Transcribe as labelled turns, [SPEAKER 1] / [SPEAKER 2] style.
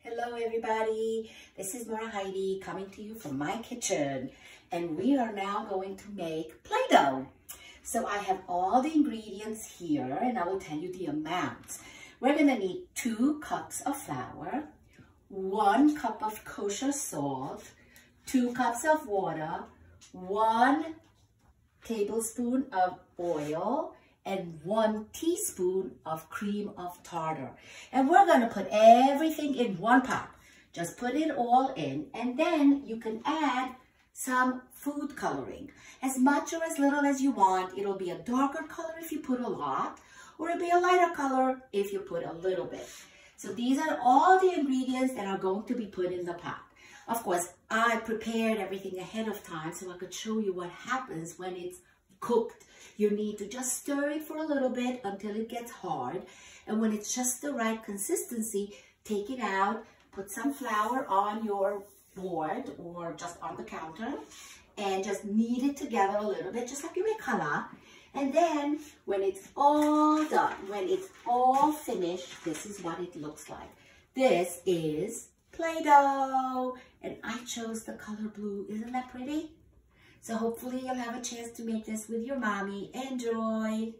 [SPEAKER 1] Hello everybody, this is N4-Morah Heidy coming to you from my kitchen, and we are now going to make Play-Doh. So I have all the ingredients here and I will tell you the amounts. We're going to need 2 cups of flour, 1 cup of kosher salt, 2 cups of water, 1 tablespoon of oil, and 1 teaspoon of cream of tartar. And we're going to put everything in one pot. Just put it all in, and then you can add some food coloring. As much or as little as you want. It'll be a darker color if you put a lot, or it'll be a lighter color if you put a little bit. So these are all the ingredients that are going to be put in the pot. Of course, I prepared everything ahead of time so I could show you what happens when it's cooked. You need to just stir it for a little bit until it gets hard. And when it's just the right consistency, take it out, put some flour on your board or just on the counter, and just knead it together a little bit, just like you make challah. And then when it's all done, when it's all finished, this is what it looks like. This is Play-Doh. And I chose the color blue. Isn't that pretty? So hopefully you'll have a chance to make this with your mommy. Enjoy!